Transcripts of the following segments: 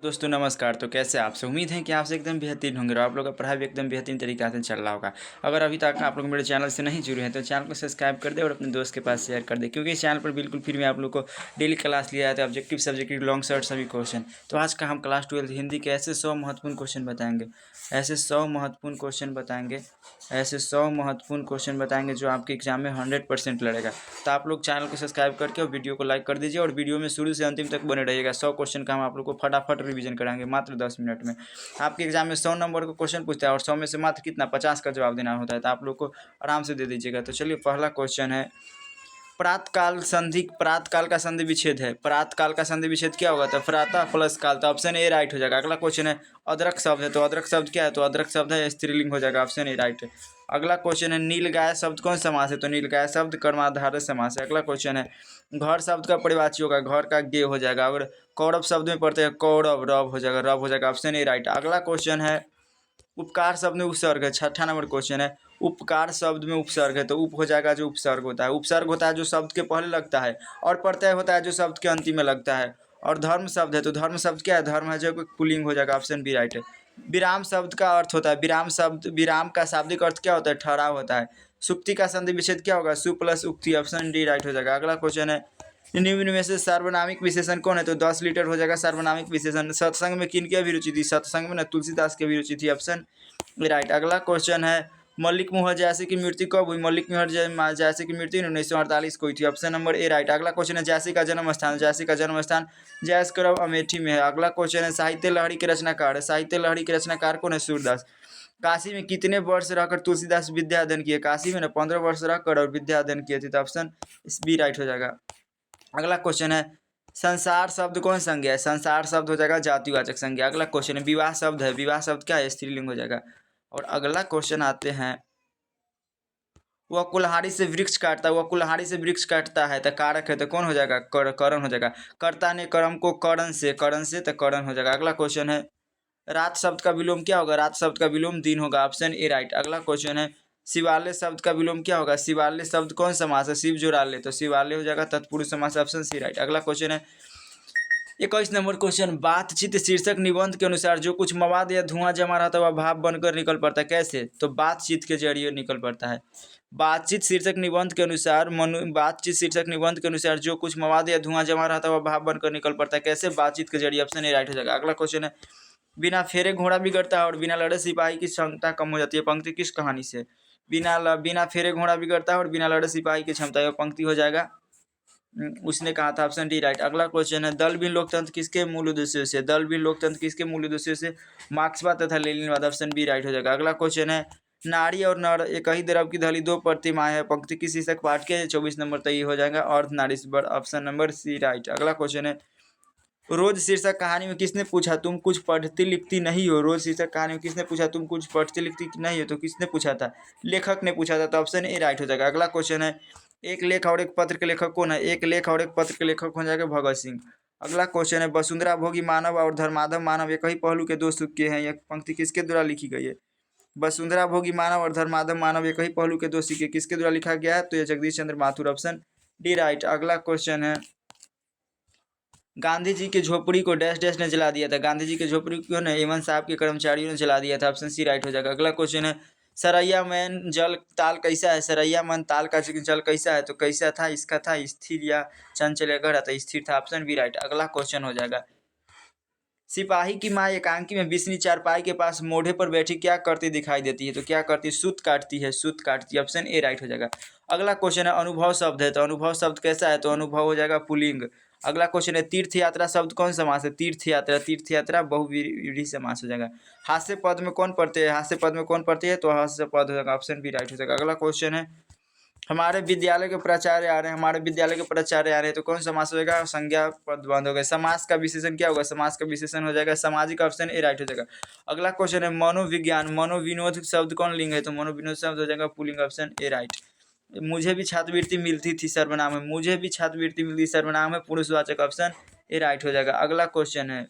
दोस्तों नमस्कार। तो कैसे आपसे उम्मीद है कि आपसे एकदम बेहतरीन होंगे और आप लोग का पढ़ाई भी एकदम बेहतरीन तरीके से चल रहा होगा। अगर अभी तक आप लोग मेरे चैनल से नहीं जुड़े हैं तो चैनल को सब्सक्राइब कर दे और अपने दोस्त के पास शेयर कर दे, क्योंकि इस चैनल पर बिल्कुल फ्री में आप लोग को डेली क्लास लिया जाता है, ऑब्जेक्टिव सब्जेक्टिव लॉन्ग शॉर्ट सभी क्वेश्चन। तो आज का हम क्लास 12 हिंदी के ऐसे 100 महत्वपूर्ण क्वेश्चन बताएंगे, ऐसे 100 महत्वपूर्ण क्वेश्चन बताएंगे, ऐसे 100 महत्वपूर्ण क्वेश्चन बताएंगे जो आपके एग्जाम में 100% लड़ेगा। तो आप लोग चैनल को सब्सक्राइब करके और वीडियो को लाइक कर दीजिए और वीडियो में शुरू से अंतिम तक बने रहिएगा। 100 क्वेश्चन का हम आप लोग को फटाफट रिवीजन कराएंगे मात्र 10 मिनट में। आपके एग्जाम में 100 नंबर का क्वेश्चन पूछता है और 100 में से मात्र कितना 50 का जवाब देना होता है, तो आप लोग को आराम से दे दीजिएगा। तो चलिए पहला क्वेश्चन है, प्रातकाल का संधि विच्छेद है। प्रातकाल का संधि विच्छेद क्या होगा? तो प्रातः प्लस काल, तो ऑप्शन ए राइट हो जाएगा। अगला क्वेश्चन है, अदरक शब्द है, तो अदरक शब्द क्या है? तो अदरक शब्द है स्त्रीलिंग हो जाएगा, ऑप्शन ए राइट है। अगला क्वेश्चन है, नीलगाय शब्द कौन समास है? तो नीलगाय शब्द कर्माधारय समास है। अगला क्वेश्चन है, घर शब्द का परिवाची होगा, घर का गे हो जाएगा। अगर कौरव शब्द में पढ़ते हैं कौरव, रव हो जाएगा, रव हो जाएगा, ऑप्शन ए राइट। अगला क्वेश्चन है, उपकार शब्द में उपसर्ग है। 6ठा नंबर क्वेश्चन है, उपकार शब्द में उपसर्ग है, तो उप हो जाएगा जो उपसर्ग होता है। उपसर्ग होता है जो शब्द के पहले लगता है और प्रत्यय होता है जो शब्द के अंतिम में लगता है। और धर्म शब्द है, तो धर्म शब्द क्या है? धर्म है जो पुल्लिंग हो जाएगा, ऑप्शन बी राइट है। विराम शब्द का अर्थ होता है, विराम का शाब्दिक अर्थ क्या होता है? ठहराव होता है। सुक्ति का संधि विच्छेद क्या होगा? सु प्लस उक्ति, ऑप्शन डी राइट हो जाएगा। अगला क्वेश्चन है, निम्न में से सार्वनामिक विशेषण कौन है? तो 10 लीटर हो जाएगा सार्वनामिक विशेषण। सत्संग में किनकी अभिरुचि थी? सत्संग में न तुलसीदास की अभिरुचि थी, ऑप्शन राइट। अगला क्वेश्चन है, मल्लिक मोहर जयसी की मृत्यु कब हुई? मल्लिक मोहर जयसी की मृत्यु 1948 को हुई थी, ऑप्शन नंबर ए राइट। अगला क्वेश्चन है, जयसी का जन्म स्थान। जयसी का जन्म स्थान जयस्करव अमेठी में है। अगला क्वेश्चन है, साहित्य लहरी के रचनाकार है। साहित्य लहरी के रचनाकार कौन है? सूरदास। काशी में कितने वर्ष रहकर तुलसीदास विद्या अध्ययन किए? काशी में न 15 वर्ष रहकर और विद्या अध्ययन किए थे, तो ऑप्शन बी राइट हो जाएगा। अगला क्वेश्चन है, संसार शब्द कौन संज्ञा है? संसार शब्द हो जाएगा जातिवाचक संज्ञा। अगला क्वेश्चन है, विवाह शब्द है। विवाह शब्द क्या है? स्त्रीलिंग हो जाएगा। और अगला क्वेश्चन आते हैं, वह कुल्हाड़ी से वृक्ष काटता है। वह कुल्हाड़ी से वृक्ष काटता है, तो कारक है, तो कौन हो जाएगा? करण हो जाएगा। कर्ता ने कर्म को करण से तो करण हो जाएगा। अगला क्वेश्चन है, रात शब्द का विलोम क्या होगा? रात शब्द का विलोम दिन होगा, ऑप्शन ए राइट। अगला क्वेश्चन है, शिवालय शब्द का विलोम क्या होगा? शिवालय शब्द कौन समास है? शिव जोड़ालय, तो शिवालय हो जाएगा तत्पुरुष समास, ऑप्शन सी राइट। अगला क्वेश्चन है, 21 नंबर क्वेश्चन, बातचीत शीर्षक निबंध के अनुसार जो कुछ मवाद या धुआं जमा रहता है वह भाप बनकर निकल पड़ता है, कैसे? तो बातचीत के जरिए निकल पड़ता है। बातचीत शीर्षक निबंध के अनुसार जो कुछ मवाद या धुआं जमा रहता है वह भाप बनकर निकल पड़ता है, कैसे? बातचीत के जरिए, ऑप्शन ए राइट हो जाएगा। अगला क्वेश्चन है, बिना फेरे घोड़ा बिगड़ता है और बिना लड़े सिपाही की क्षमता कम हो जाती है, पंक्ति किस कहानी से? बिना फेरे घोड़ा बिगड़ता है और बिना लड़े सिपाही की क्षमता, यह पंक्ति हो जाएगा उसने कहा था, ऑप्शन डी राइट। अगला क्वेश्चन है, दल बिन लोकतंत्र किसके मूल उद्देश्य से? दल बिन लोकतंत्र किसके मूल उद्देश्य से? मार्क्सवाद तथा लेनिनवाद, ऑप्शन बी राइट हो जाएगा। अगला क्वेश्चन है, नारी और नर एक ही द्रव की धली दो प्रतिमाएं है, पंक्ति किस शीर्षक पाठ के? 24 नंबर तक ये हो जाएगा अर्धनारीश्वर, ऑप्शन नंबर सी राइट। अगला क्वेश्चन है, रोज शीर्षक कहानी में किसने पूछा तुम कुछ पढ़ती लिखती नहीं हो? रोज शीर्षक कहानी में किसने पूछा तुम कुछ पढ़ती लिखती नहीं हो? तो किसने पूछा था? लेखक ने पूछा था, तो ऑप्शन ए राइट हो जाएगा। अगला क्वेश्चन है, एक लेख और एक पत्र के लेखक कौन है? एक लेख और एक पत्र के लेखक हो जाएगा भगत सिंह। अगला क्वेश्चन है, वसुंधरा भोगी मानव और धर्माधम मानव एक ही पहलू के दो सुख के हैं, यह पंक्ति किसके द्वारा लिखी गई है? वसुंधरा भोगी मानव और धर्माधम मानव एक ही पहलू के दो सिक्के किसके द्वारा लिखा गया है? तो यह जगदीश चंद्र माथुर, ऑप्शन डी राइट। अगला क्वेश्चन है, गांधी जी के झोपड़ी को डैश डैश ने जला दिया था। गांधी जी के झोपड़ी को ने एमन साहब के कर्मचारियों ने जला दिया था, ऑप्शन सी राइट हो जाएगा। अगला क्वेश्चन है, सरैया मैन जल ताल कैसा है? सरैया मन ताल का जल कैसा है? तो कैसा था? इसका था स्थिर या चंचल या गहरा? था स्थिर था, ऑप्शन बी राइट। अगला क्वेश्चन हो जाएगा, सिपाही की माँ एकांकी में बिस्नी चारपाई के पास मोढ़े पर बैठी क्या करती दिखाई देती है? तो क्या करती? सूत काटती है, सूत काटती है, ऑप्शन ए राइट हो जाएगा। अगला क्वेश्चन है, अनुभव शब्द है, तो अनुभव शब्द कैसा है? तो अनुभव हो जाएगा पुल्लिंग। अगला क्वेश्चन है, तीर्थ यात्रा शब्द कौन समास है? तीर्थ यात्रा बहुव्रीहि समास हो जाएगा। हास्य पद में कौन पढ़ते हैं? हास्य पद में कौन पढ़ते हैं? तो हास्य पद हो जाएगा, ऑप्शन बी राइट हो जाएगा। अगला क्वेश्चन है, हमारे विद्यालय के प्राचार्य आ रहे हैं। हमारे विद्यालय के प्राचार्य आ रहे हैं, तो कौन समास होगा? संज्ञा पद बंद हो गया। समास का विशेषण क्या होगा? समास का विशेषण हो जाएगा सामाजिक, ऑप्शन ए राइट हो जाएगा। अगला क्वेश्चन है, मनोविज्ञान मनोविनोद शब्द कौन लिंग है? तो मनोविनोद शब्द हो जाएगा पुल्लिंग, ऑप्शन ए राइट। मुझे भी छात्रवृत्ति मिलती थी सर्वनाम है, मुझे भी छात्रवृत्ति मिलती सर्वनाम है पुरुषवाचक, ऑप्शन ए राइट हो जाएगा। अगला क्वेश्चन है,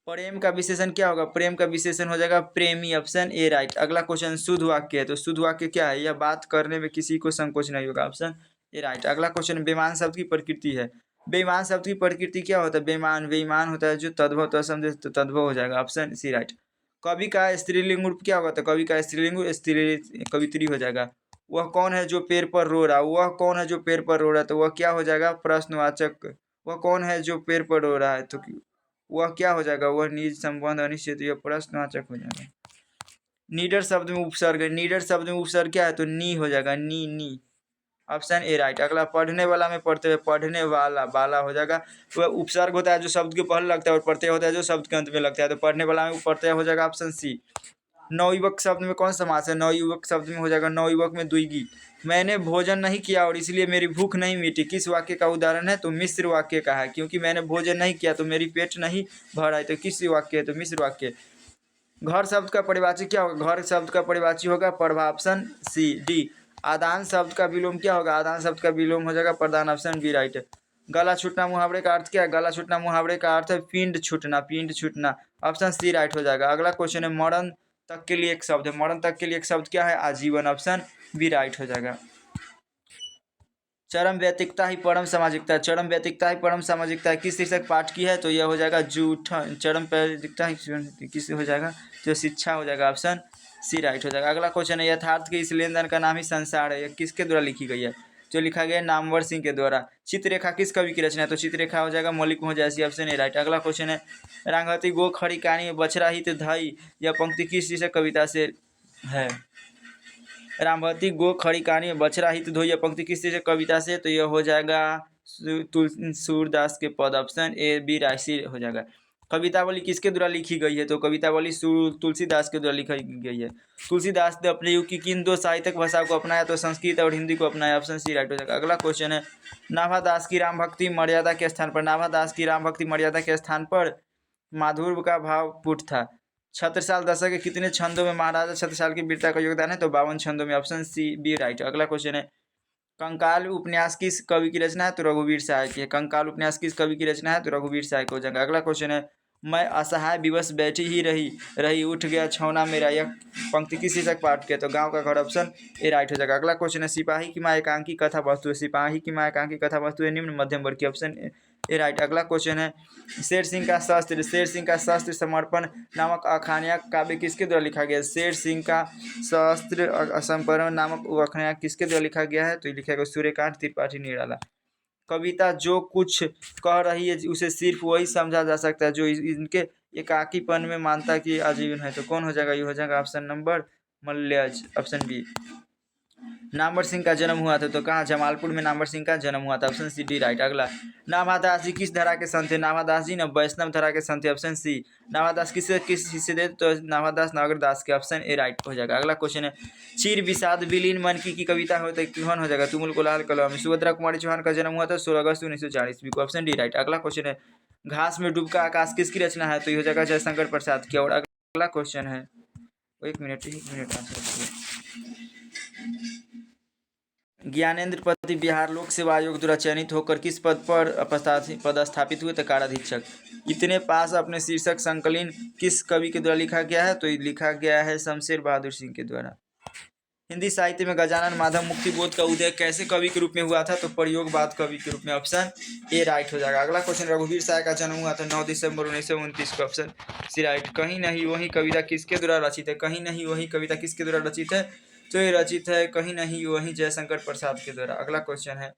प्रेम का विशेषण क्या होगा? प्रेम का विशेषण हो जाएगा प्रेमी, ऑप्शन ए राइट। अगला क्वेश्चन, शुद्ध वाक्य है, तो शुद्ध वाक्य क्या है? यह बात करने में किसी को संकोच नहीं होगा, ऑप्शन ए राइट। अगला क्वेश्चन, बेमान शब्द की प्रकृति है। बेईमान शब्द की प्रकृति क्या होता है? बेईमान, बेईमान होता है जो तद्भव, तो समझे तो तद्भव हो जाएगा, ऑप्शन सी राइट। कवि का स्त्रीलिंग रूप क्या होता है? कवि का स्त्रीलिंग रूप स्त्री, कवित्री हो जाएगा। वह कौन है जो पेड़ पर रो रहा? वह कौन है जो पेड़ पर रो रहा है? तो वह क्या हो जाएगा? प्रश्नवाचक। वह कौन है जो पेड़ पर रो रहा है? तो वह क्या हो जाएगा? वह निज संबंध अनिश्चित, यह प्रश्नवाचक हो जाएगा। नीडर शब्द में उपसर्ग, नीडर शब्द में उपसर्ग क्या है? तो नी हो जाएगा, नी नी, ऑप्शन ए राइट। अगला पढ़ने वाला में पढ़ते हुए, पढ़ने वाला, बाला हो जाएगा। तो उपसर्ग होता है जो शब्द के पहले लगता है, और प्रत्यय होता है जो शब्द के अंत में लगता है, तो पढ़ने वाला में प्रत्यय हो जाएगा, ऑप्शन सी। नवयुवक शब्द में कौन समास है? नवयुवक शब्द में हो जाएगा, नवयुवक में द्विगी। मैंने भोजन नहीं किया और इसलिए मेरी भूख नहीं मिटी, किस वाक्य का उदाहरण है? तो मिश्र वाक्य का है, क्योंकि मैंने भोजन नहीं किया तो मेरी पेट नहीं भरा है, तो किस वाक्य है? तो मिश्र वाक्य। घर शब्द का परिवाची क्या होगा? घर शब्द का परिवाची होगा प्रभा, ऑप्शन सी डी। आदान शब्द का विलोम क्या होगा? आदान शब्द का विलोम हो जाएगा प्रदान, ऑप्शन बी राइट। गला छूटना मुहावरे का अर्थ क्या है? गला छूटना मुहावरे का अर्थ है पिंड छूटना, पिंड छूटना, ऑप्शन सी राइट हो जाएगा। अगला क्वेश्चन है मरण तक के लिए एक शब्द है, मरण तक के लिए एक शब्द क्या है? आजीवन, ऑप्शन बी राइट हो जाएगा। चरम व्यतिकता ही परम सामाजिकता है, चरम व्यतिकता ही परम सामाजिकता है, किस शीर्षक पाठ की है? तो यह हो जाएगा जूठा। चरम व्यतिकता ही किस हो जाएगा? जो शिक्षा हो जाएगा, ऑप्शन सी राइट हो जाएगा। अगला क्वेश्चन है यथार्थ के इस लेन देन का नाम ही संसार है, यह किसके द्वारा लिखी गई है? जो लिखा गया है नामवर सिंह के द्वारा। चित्ररेखा किस कवि की रचना है? तो चित्ररेखा हो जाएगा मौलिक मोहन जैसी, ऑप्शन ए राइट। अगला क्वेश्चन है रांगहती गो खड़ी कहानी में बछड़ा हित धई, यह पंक्ति किस शीर्षक कविता से है? रामवती गो खड़ी कहानी में बछड़ा हित धोई, पंक्ति किस से कविता से? तो यह हो जाएगा सूरदास के पद, ऑप्शन ए बी राशि हो जाएगा। कवितावली किसके द्वारा लिखी गई है? तो कवितावली तुलसीदास के द्वारा लिखी गई है। तुलसीदास ने अपने युग की किन दो साहित्यिक भाषाओं को अपनाया? तो संस्कृत और हिंदी को अपनाया, ऑप्शन सी राइट हो जाएगा। अगला क्वेश्चन है नाभादास की राम भक्ति मर्यादा के स्थान पर, नाभादास की राम भक्ति मर्यादा के स्थान पर माधुर्य का भाव पुट था। छत्रसाल दशक के कितने छंदों में महाराजा छत्रसाल की वीरता का योगदान है? तो 52 छंदों में, ऑप्शन सी बी राइट। अगला क्वेश्चन है कंकाल उपन्यास किस कवि की रचना है? तो रघुवीर सहाय की है। कंकाल उपन्यास किस कवि की रचना है? तो रघुवीर सहाय हो जाएगा। अगला क्वेश्चन है मैं असहाय विवश बैठी ही रही रही उठ गया छौना मेरा, यह पंक्ति किस शीर्षक पाठ के? तो गांव का घर, ऑप्शन ए राइट हो जाएगा। अगला क्वेश्चन है सिपाही की मां एकांकी कथा वस्तु है, सिपाही की मां एकांकी कथा वस्तु है निम्न मध्यम वर्ग की, ऑप्शन ए राइट। अगला क्वेश्चन है शेर सिंह का शस्त्र, शेर सिंह का शस्त्र समर्पण नामक अखानिया काव्य किसके द्वारा लिखा गया? शेर सिंह का शस्त्र समर्पण नामक अखानिया किसके द्वारा लिखा गया है? तो लिखा गया सूर्यकांत त्रिपाठी निराला। कविता जो कुछ कह रही है उसे सिर्फ वही समझा जा सकता है जो इनके एकाकीपन में मानता कि आजीवन है, तो कौन हो जाएगा? ये हो जाएगा option number Malayaj, option B. Namvar Singh का जन्म हुआ था, तो कहाँ? जमालपुर में नामवर सिंह का जन्म हुआ था, ऑप्शन सी डी राइट। अगला नाभादास जी किस धारा के संत थे? नाभादास जी न वैष्णव धारा के संत थे, ऑप्शन सी। नाभादास किस हिस्से दे? तो नाभादास नागरदास के, ऑप्शन ए राइट हो जाएगा। अगला क्वेश्चन है चीर विषाद विलीन मन की कविता हो तो कौन हो जाएगा? तुमुल कुलाल कलम। सुभद्रा कुमारी चौहान का जन्म हुआ था 16 अगस्त 1940 को, ऑप्शन डी राइट। अगला क्वेश्चन है घास में डूबका आकाश किसकी रचना है? तो ये हो जाएगा जयशंकर प्रसाद की। और अगला क्वेश्चन है एक मिनट ज्ञानेंद्र पति बिहार लोक सेवा आयोग द्वारा चयनित होकर किस पद पर पदस्थापित हुए? तो काराधीक्षक। इतने पास अपने शीर्षक संकलन किस कवि के द्वारा लिखा गया है? तो लिखा गया है शमशेर बहादुर सिंह के द्वारा। हिंदी साहित्य में गजानन माधव मुक्तिबोध का उदय कैसे कवि के रूप में हुआ था? तो प्रयोगवाद कवि के रूप में, ऑप्शन ए राइट हो जाएगा। अगला क्वेश्चन रघुवीर सहाय का जन्म हुआ था 9 दिसंबर 1929 को, ऑप्शन सी राइट। कहीं नहीं वही कविता किसके द्वारा रचित है? कहीं नहीं वही कविता किसके द्वारा रचित है? तो ये रचित है कहीं नहीं वही जयशंकर प्रसाद के द्वारा। अगला क्वेश्चन है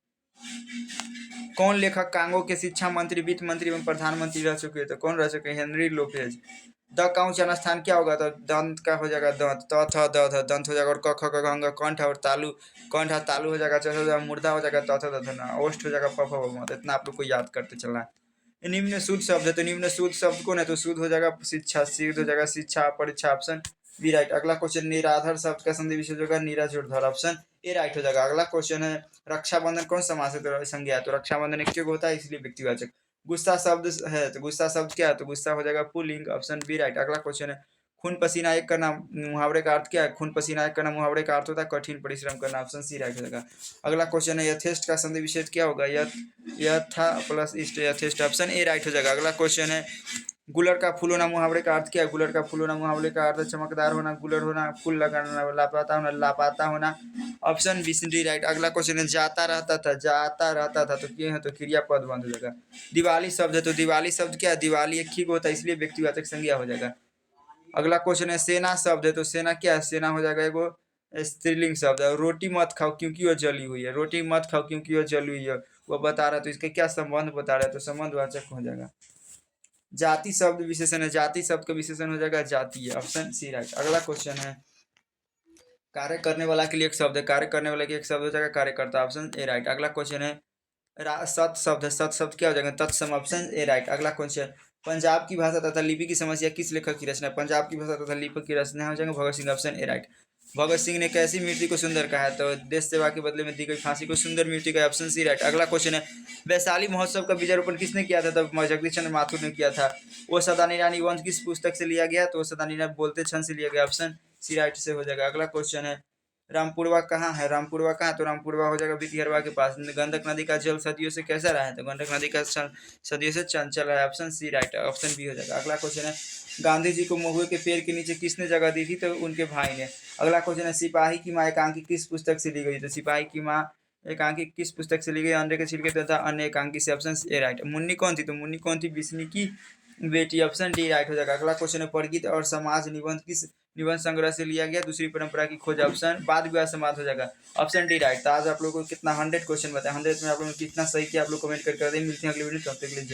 कौन लेखक कांगो के शिक्षा मंत्री, वित्त मंत्री एवं प्रधानमंत्री रह चुके हैं? तो कौन रह चुके हैं? Henry Lopez. द का उच्चारण स्थान क्या होगा? तो दंत का हो जाएगा दंत, त थ द ध दंत हो जाएगा, और क ख ग घ कंठ और तालु, कंठ तालु हो जाएगा, चौथा हो जाएगा मुर्दा हो जाएगा, त थ द ध न, ओष्ठ हो जाएगा फ फ व म। इतना आप लोग को याद करते चलना है। निम्न शुद्ध शब्द है, तो निम्न शुद्ध शब्द कौन है? तो शुद्ध हो जाएगा शिक्षा, सिद्ध हो जाएगा शिक्षा परीक्षा, ऑप्शन बी राइट। अगला क्वेश्चन निराधार शब्द का संधि विशेष होगा नीराजोड़धर, ऑप्शन ए राइट हो जाएगा। अगला क्वेश्चन है रक्षाबंधन कौन समास है? तो संज्ञा, तो रक्षाबंधन एक होता है इसलिए व्यक्तिवाचक। गुस्सा शब्द है, तो गुस्सा शब्द क्या है? तो गुस्सा हो जाएगा पुल्लिंग, ऑप्शन बी राइट। अगला क्वेश्चन है खून पसीना एक करना मुहावरे का अर्थ क्या है? खून पसीना एक करना मुहावरे का अर्थ होता है कठिन परिश्रम करना, ऑप्शन सी राइट हो जाएगा। अगला क्वेश्चन है यथेष्ट का संधि विशेष क्या होगा? यथा प्लस इष्ट, यथेष्ट, ऑप्शन ए राइट हो जाएगा। अगला क्वेश्चन है गुलर का फूल होना मुहावरे का अर्थ क्या है? गुलर का फूल होना मुहावरे का अर्थ है चमकदार होना, गुलर होना, फूल लगाना, लापता होना, लापता होना। Option B D right. अगला क्वेश्चन है जाता रहता था तो ये है तो क्रियापद बंद हो जाएगा। दिवाली शब्द है तो दिवाली शब्द क्या है? दिवाली एक ही होता है इसलिए व्यक्तिवाचक संज्ञा हो जाएगा। अगला क्वेश्चन है सेना शब्द है तो सेना क्या है? सेना हो जाएगा एगो स्त्रीलिंग शब्द है। रोटी मत खाओ क्योंकि वो जली हुई है, रोटी मत खाओ क्योंकि वो जली हुई है, वो बता रहा है तो इसका क्या संबंध बता रहा है तो संबंधवाचक हो जाएगा। जाति शब्द विशेषण है, जाति शब्द का विशेषण हो जाएगा जातीय। Option C right. अगला क्वेश्चन है कार्य करने वाला के लिए एक शब्द है, कार्य करने वाले के एक शब्द हो जाएगा कार्यकर्ता। Option A right. अगला क्वेश्चन है सत शब्द है, सत शब्द क्या हो जाएगा? तत्सम। Option A right. अगला क्वेश्चन पंजाब की भाषा तथा लिपि की समस्या किस लेखक की रचना है? पंजाब की भाषा तथा लिपि की रचना हो जाएगा Bhagat Singh. Option A right. Bhagat Singh ने कैसी मृत्यु को सुंदर कहा है? तो देश सेवा के बदले में दी गई फांसी को सुंदर मृत्यु का। Option C right. अगला क्वेश्चन है वैशाली महोत्सव का बीजारोपण किसने किया था? तब जगदीश चंद्र माथुर ने किया था। वो सदानी रानी वंश किस पुस्तक से लिया गया? तो वो सदानी रानी बोलते छंद से लिया गया। ऑप्शन सी राइट से हो जाएगा। अगला क्वेश्चन है रामपुरवा कहाँ है? रामपुरवा कहाँ? तो रामपुरवा हो जाएगा बितिहरवा के पास। गंडक नदी का जल सदियों से कैसा रहा है? तो गंडक नदी का सदियों से चंचल है। Option C right. Option B हो जाएगा। अगला क्वेश्चन है गांधी जी को महुए के पेड़ के नीचे किसने जगह दी थी? तो उनके भाई ने। अगला क्वेश्चन है सिपाही की माँ एकांकी किस पुस्तक से ली गई? तो सिपाही की माँ एकांकी किस पुस्तक से ली गई? अंडे के छिलके तथा अन्य एकांकी से। Option A right. मुन्नी कौन थी? तो मुन्नी कौन थी? बिस्नी की बेटी। ऑप्शन डी राइट हो जाएगा। अगला क्वेश्चन है परगीत और समाज निबंध किस निबंध संग्रह से लिया गया? दूसरी परंपरा की खोज। ऑप्शन वाद विवाद समाज हो जाएगा। Option D right. तो आज आप लोगों को कितना 100 क्वेश्चन बताया, 100 में आप लोगों ने कितना सही किया आप लोग कमेंट करके मिलते हैं अगले वीडियो, तब तक के लिए जय।